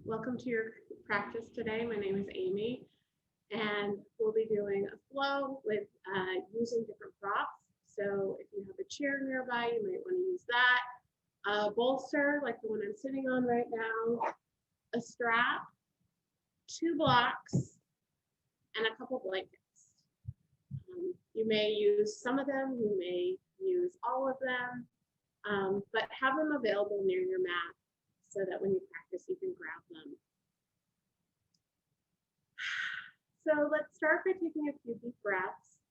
welcome to your practice today. My name is Amy, and we'll be doing a flow with using different props. So if you have a chair nearby, you might want to use that. A bolster, like the one I'm sitting on right now, a strap, 2 blocks, and a couple blankets. You may use some of them, you may use all of them, but have them available near your mat so that when you practice, you can grab them. So let's start by taking a few deep breaths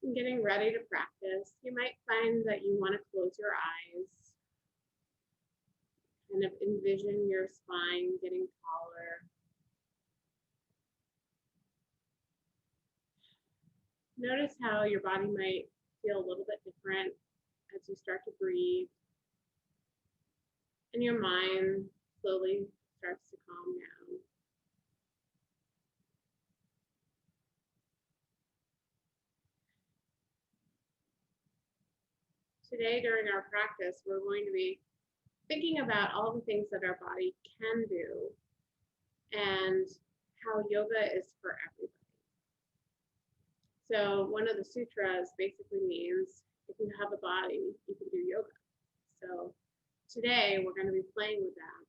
and getting ready to practice. You might find that you want to close your eyes, kind of envision your spine getting taller. Notice how your body might feel a little bit different as you start to breathe. And your mind slowly starts to calm down. Today, during our practice, we're going to be thinking about all the things that our body can do and how yoga is for everybody. So one of the sutras basically means if you have a body, you can do yoga. So today, we're going to be playing with that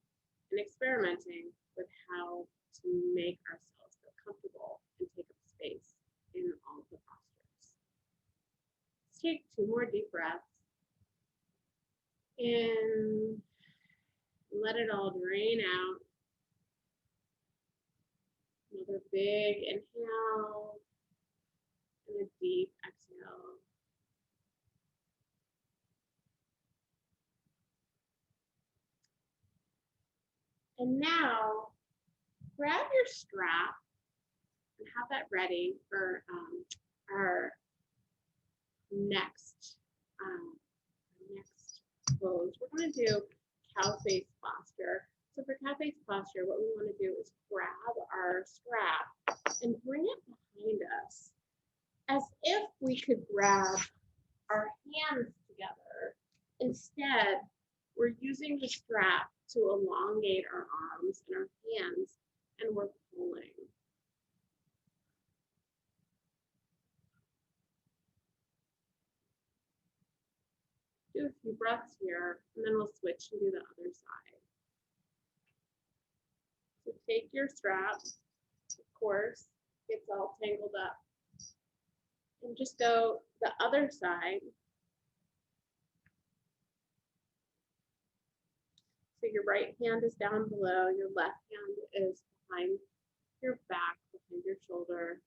and experimenting with how to make ourselves feel comfortable and take up space in all the postures. Let's take 2 more deep breaths in, let it all drain out. Another big inhale and a deep exhale. And now, grab your strap and have that ready for our next pose. We're going to do cow face posture. So for cow face posture, what we want to do is grab our strap and bring it behind us as if we could grab our hands together. Instead, we're using the strap to elongate our arms and our hands, and we're pulling. Do a few breaths here, and then we'll switch and do the other side. So take your strap, of course, it's all tangled up, and just go the other side. So your right hand is down below, your left hand is behind your back, behind your shoulder,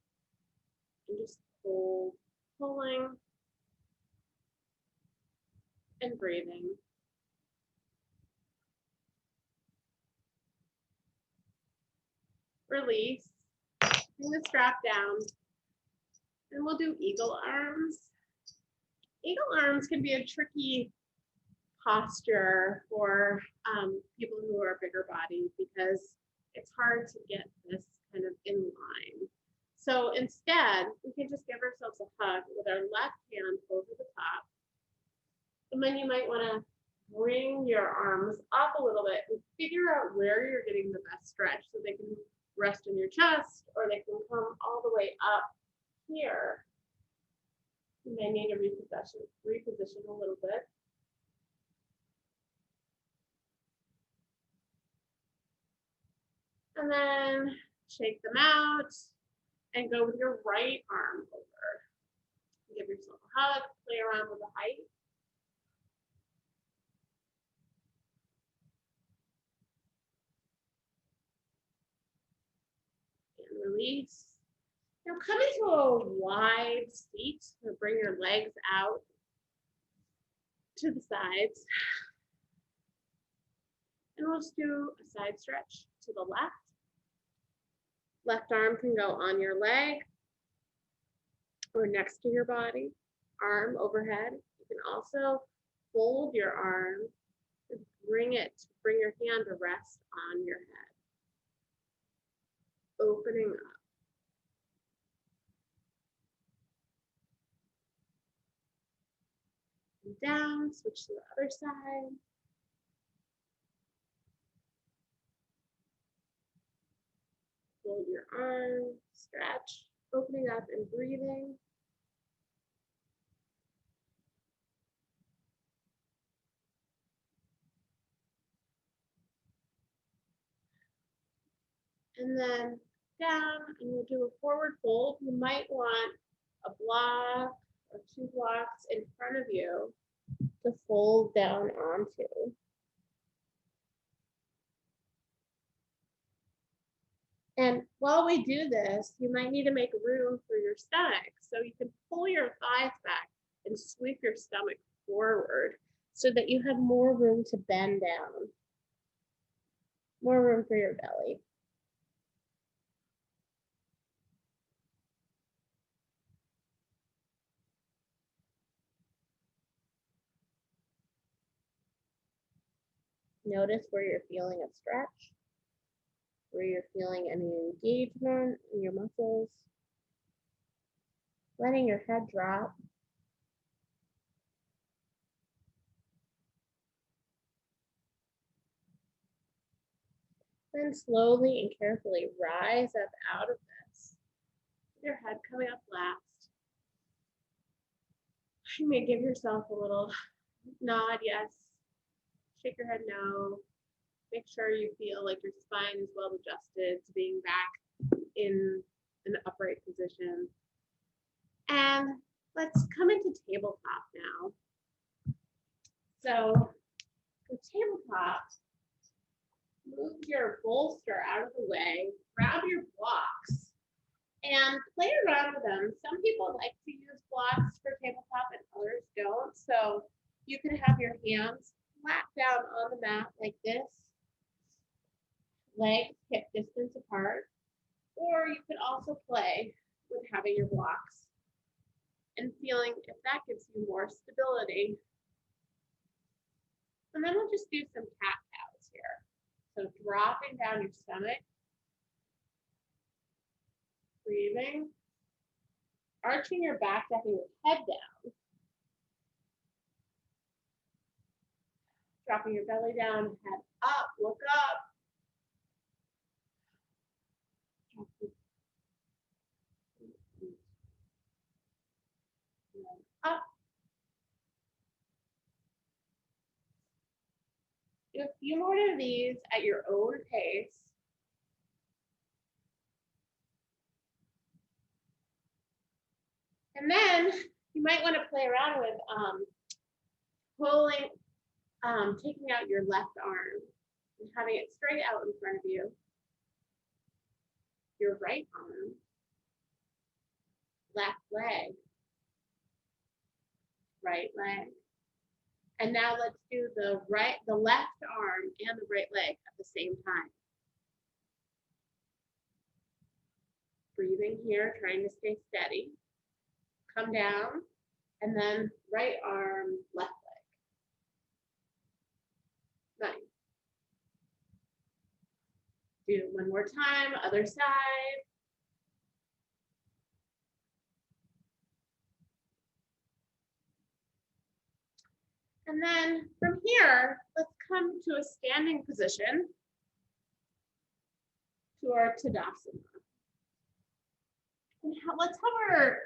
and just hold, pulling and breathing. Release, bring the strap down, and we'll do eagle arms. Eagle arms can be a tricky posture for people who are bigger bodied because it's hard to get this kind of in line. So instead, we can just give ourselves a hug with our left hand over the top. And then you might want to bring your arms up a little bit and figure out where you're getting the best stretch so they can rest in your chest or they can come all the way up here. You may need to reposition a little bit. And then shake them out and go with your right arm over. Give yourself a hug, play around with the height. And release. Now come into a wide seat, so bring your legs out to the sides. And we'll just do a side stretch to the left. Left arm can go on your leg or next to your body, arm overhead. You can also fold your arm and bring your hand to rest on your head. Opening up. And down, switch to the other side. your arms, stretch, opening up and breathing. And then down, and we'll do a forward fold. You might want a block or 2 blocks in front of you to fold down onto. And while we do this, you might need to make room for your stomach. So you can pull your thighs back and sweep your stomach forward so that you have more room to bend down, more room for your belly. Notice where you're feeling a stretch, where you're feeling any engagement in your muscles. Letting your head drop. Then slowly and carefully rise up out of this. Your head coming up last. You may give yourself a little nod, yes. Shake your head no. Make sure you feel like your spine is well adjusted to being back in an upright position. And let's come into tabletop now. So for tabletop, move your bolster out of the way, grab your blocks, and play around with them. Some people like to use blocks for tabletop and others don't. So you can have your hands flat down on the mat like this, legs hip distance apart, or you could also play with having your blocks and feeling if that gives you more stability. And then we'll just do some cat-cows here. So dropping down your stomach, breathing, arching your back, getting your head down, dropping your belly down, head up, look up. Up. Do a few more of these at your own pace. And then you might want to play around with pulling, taking out your left arm and having it straight out in front of you. Your right arm, left leg, right leg. And now let's do the left arm and the right leg at the same time. Breathing here, trying to stay steady. Come down, and then right arm, left leg. Nice. Do it one more time, other side. And then from here, let's come to a standing position to our Tadasana. And let's have our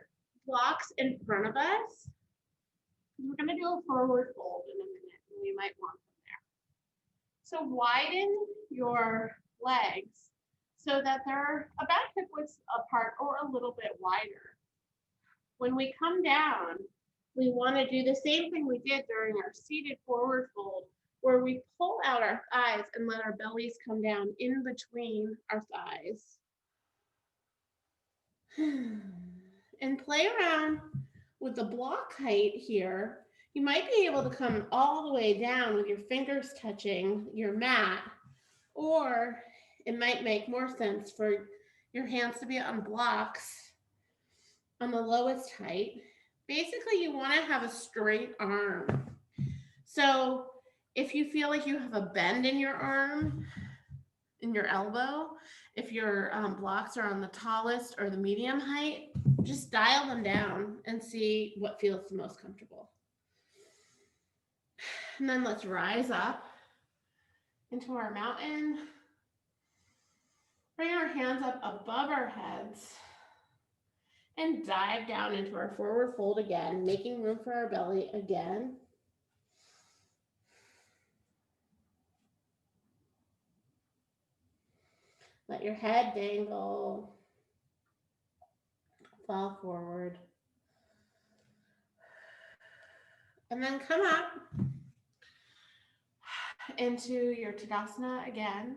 blocks in front of us. We're going to do a forward fold in a minute, and we might want them there. So widen your legs so that they're about hip width apart or a little bit wider. When we come down, we want to do the same thing we did during our seated forward fold, where we pull out our thighs and let our bellies come down in between our thighs. And play around with the block height here. You might be able to come all the way down with your fingers touching your mat, or it might make more sense for your hands to be on blocks on the lowest height. Basically, you want to have a straight arm. So if you feel like you have a bend in your arm, in your elbow, if your blocks are on the tallest or the medium height, just dial them down and see what feels the most comfortable. And then let's rise up into our mountain. Bring our hands up above our heads and dive down into our forward fold again, making room for our belly again. Let your head dangle, fall forward. And then come up into your Tadasana again.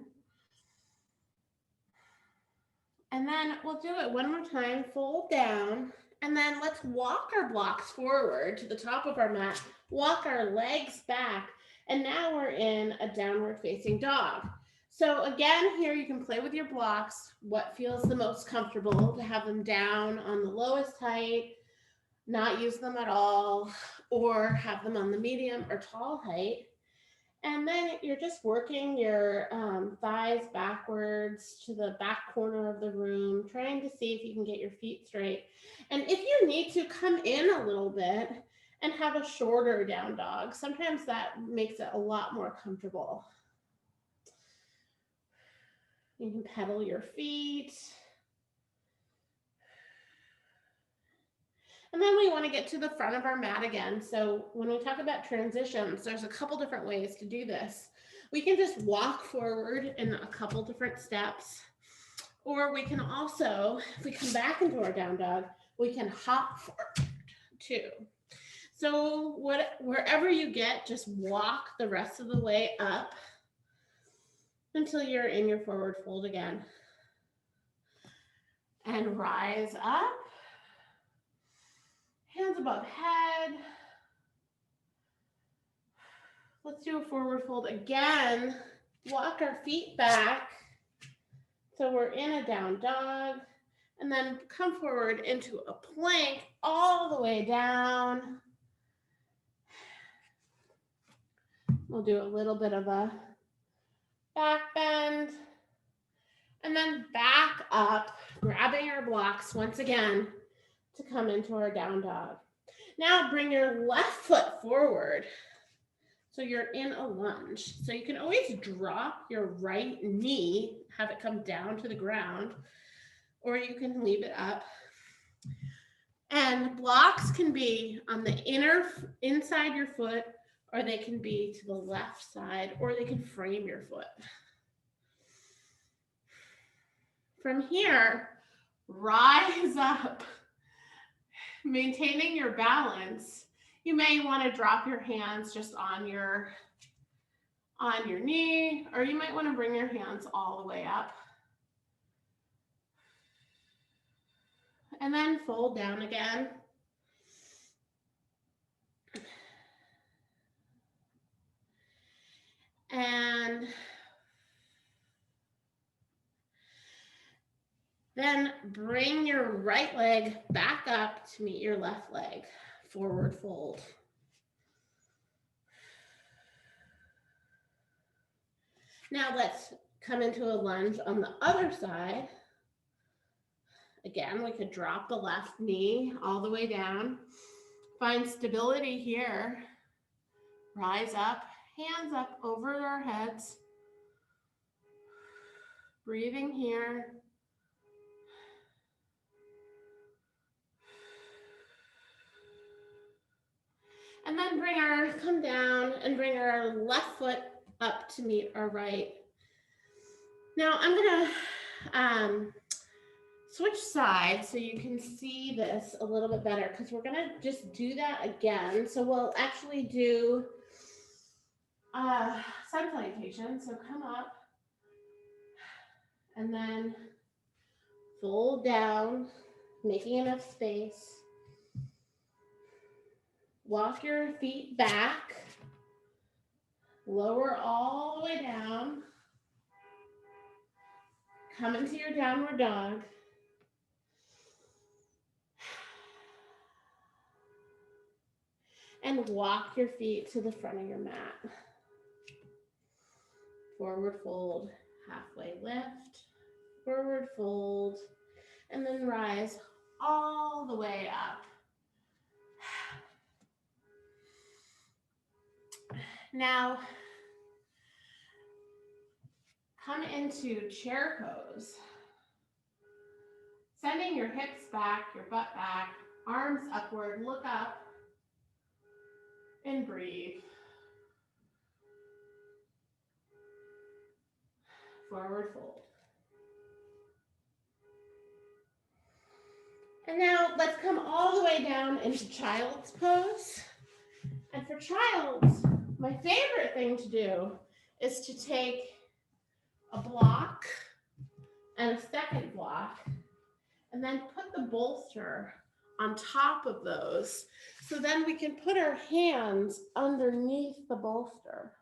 And then we'll do it one more time, fold down, and then let's walk our blocks forward to the top of our mat, walk our legs back, and now we're in a downward facing dog. So again, here you can play with your blocks, what feels the most comfortable, to have them down on the lowest height, not use them at all, or have them on the medium or tall height. And then you're just working your thighs backwards to the back corner of the room, trying to see if you can get your feet straight. And if you need to, come in a little bit and have a shorter down dog. Sometimes that makes it a lot more comfortable. You can pedal your feet. And then we want to get to the front of our mat again. So when we talk about transitions, there's a couple different ways to do this. We can just walk forward in a couple different steps, or we can also, if we come back into our down dog, we can hop forward too. So wherever you get, just walk the rest of the way up until you're in your forward fold again. And rise up. Hands above head. Let's do a forward fold again. Walk our feet back. So we're in a down dog. And then come forward into a plank all the way down. We'll do a little bit of a back bend. And then back up, grabbing our blocks once again to come into our down dog. Now bring your left foot forward. So you're in a lunge. So you can always drop your right knee, have it come down to the ground, or you can leave it up. And blocks can be on the inside your foot, or they can be to the left side, or they can frame your foot. From here, rise up, maintaining your balance. You may want to drop your hands just on your knee, or you might want to bring your hands all the way up. And then fold down again. And then bring your right leg back up to meet your left leg. Forward fold. Now let's come into a lunge on the other side. Again, we could drop the left knee all the way down. Find stability here. Rise up, hands up over our heads. Breathing here. And then come down and bring our left foot up to meet our right. Now I'm gonna switch sides so you can see this a little bit better, because we're gonna just do that again. So we'll actually do sun salutation. So come up and then fold down, making enough space. Walk your feet back, lower all the way down, come into your downward dog. And walk your feet to the front of your mat. Forward fold, halfway lift, forward fold, and then rise all the way up. Now, come into chair pose. Sending your hips back, your butt back, arms upward, look up, and breathe. Forward fold. And now let's come all the way down into child's pose. And for child's, my favorite thing to do is to take a block and a second block and then put the bolster on top of those. So then we can put our hands underneath the bolster.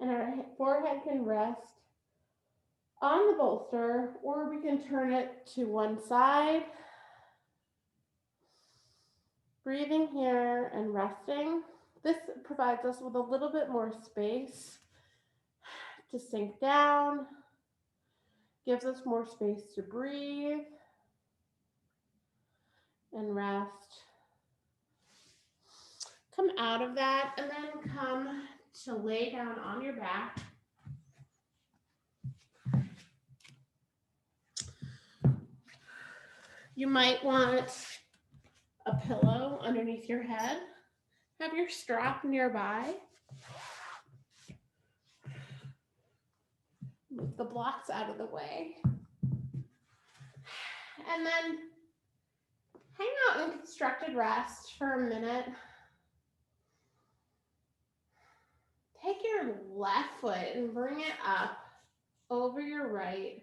And our forehead can rest on the bolster, or we can turn it to one side. Breathing here and resting. This provides us with a little bit more space to sink down, gives us more space to breathe and rest. Come out of that and then come to lay down on your back. You might want a pillow underneath your head. Have your strap nearby. Move the blocks out of the way. And then hang out in constructed rest for a minute. Take your left foot and bring it up over your right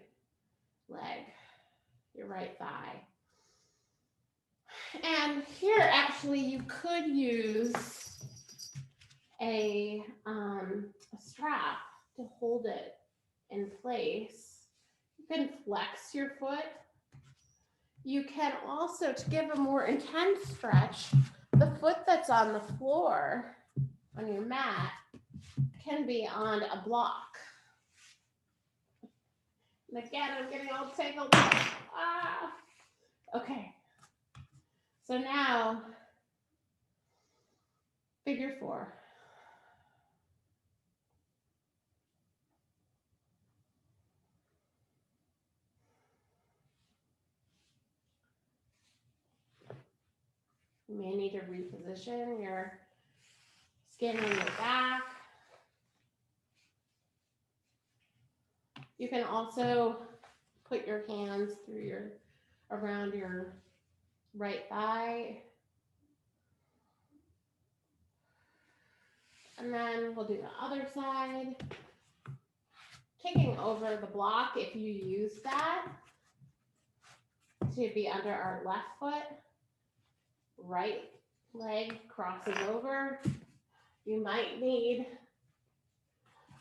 leg, your right thigh. And here, actually, you could use a strap to hold it in place. You can flex your foot. You can also, to give a more intense stretch, the foot that's on the floor on your mat can be on a block. And again, I'm getting all tangled up. Ah. Okay. So now, figure four. You may need to reposition your skin on your back. You can also put your hands around your right thigh. And then we'll do the other side. Kicking over the block, if you use that to be under our left foot, right leg crosses over. You might need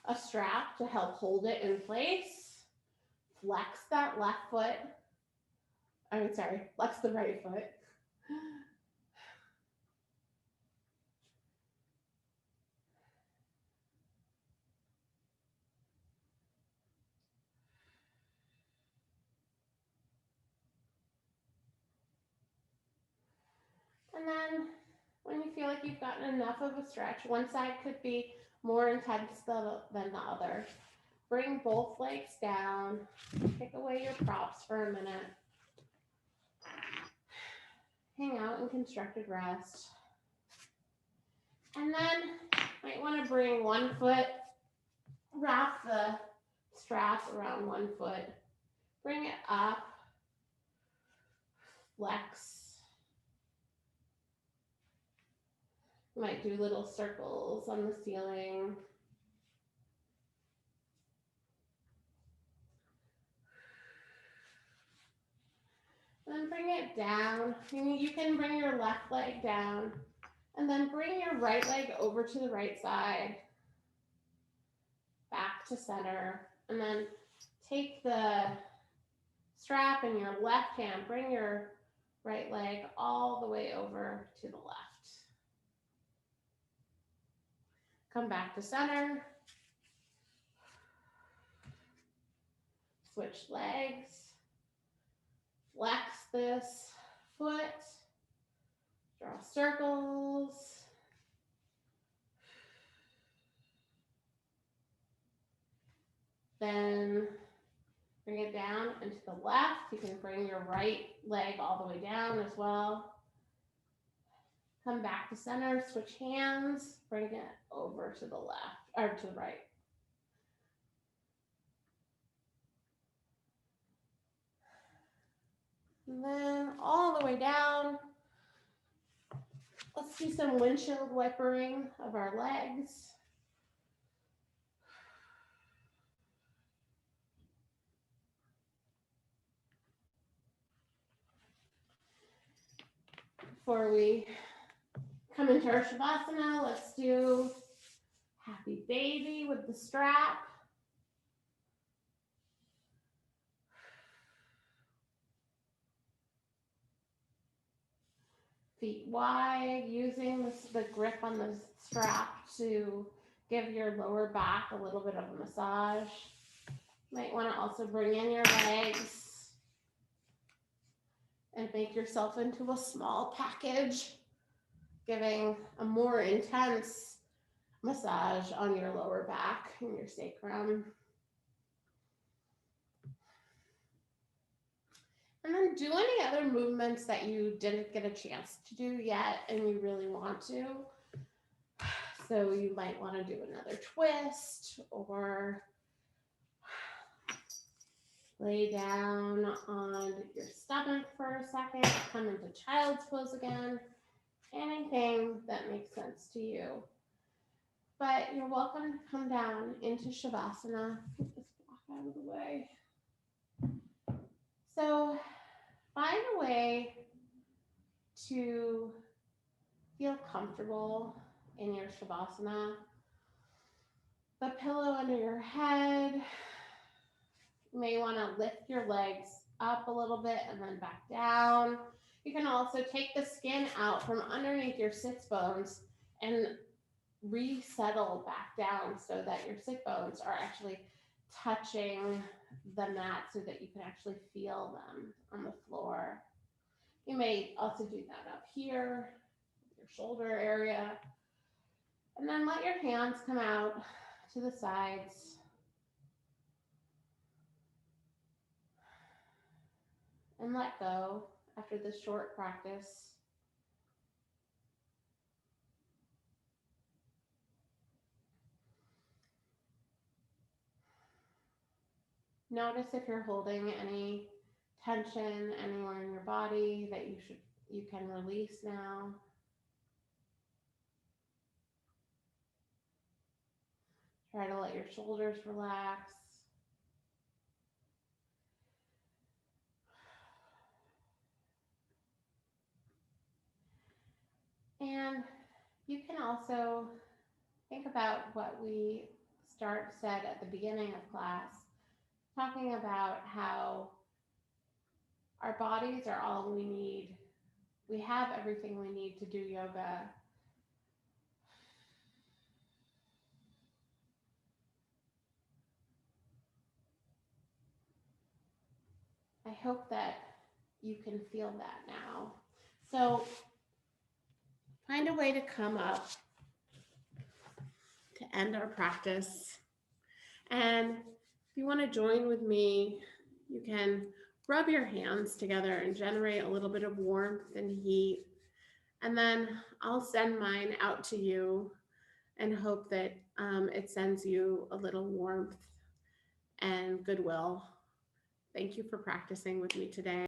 a strap to help hold it in place. Flex that left foot. Flex the right foot. And then when you feel like you've gotten enough of a stretch, one side could be more intense than the other. Bring both legs down. Take away your props for a minute. Hang out in constructed rest. And then you might want to bring one foot, wrap the strap around one foot, bring it up, flex. You might do little circles on the ceiling. Then bring it down. You can bring your left leg down and then bring your right leg over to the right side, back to center, and then take the strap in your left hand, bring your right leg all the way over to the left. Come back to center. Switch legs. Flex this foot. Draw circles. Then bring it down and to the left. You can bring your right leg all the way down as well. Come back to center, switch hands, bring it over to the left, or to the right. And then all the way down. Let's do some windshield wipering of our legs. Before we come into our Shavasana, let's do happy baby with the strap. Feet wide, using the grip on the strap to give your lower back a little bit of a massage. You might want to also bring in your legs and make yourself into a small package, giving a more intense massage on your lower back and your sacrum. And then do any other movements that you didn't get a chance to do yet and you really want to. So you might want to do another twist or lay down on your stomach for a second, come into child's pose again, anything that makes sense to you. But you're welcome to come down into Shavasana. Get this block out of the way. So find a way to feel comfortable in your Shavasana. The pillow under your head. You may want to lift your legs up a little bit and then back down. You can also take the skin out from underneath your sits bones and resettle back down so that your sit bones are actually touching the mat so that you can actually feel them on the floor. You may also do that up here, your shoulder area. And then let your hands come out to the sides. And let go after this short practice. Notice if you're holding any tension anywhere in your body that you can release now. Try to let your shoulders relax. And you can also think about what we said at the beginning of class, talking about how our bodies are all we need. We have everything we need to do yoga. I hope that you can feel that now. So find a way to come up to end our practice. And if you want to join with me, you can rub your hands together and generate a little bit of warmth and heat. And then I'll send mine out to you and hope that it sends you a little warmth and goodwill. Thank you for practicing with me today.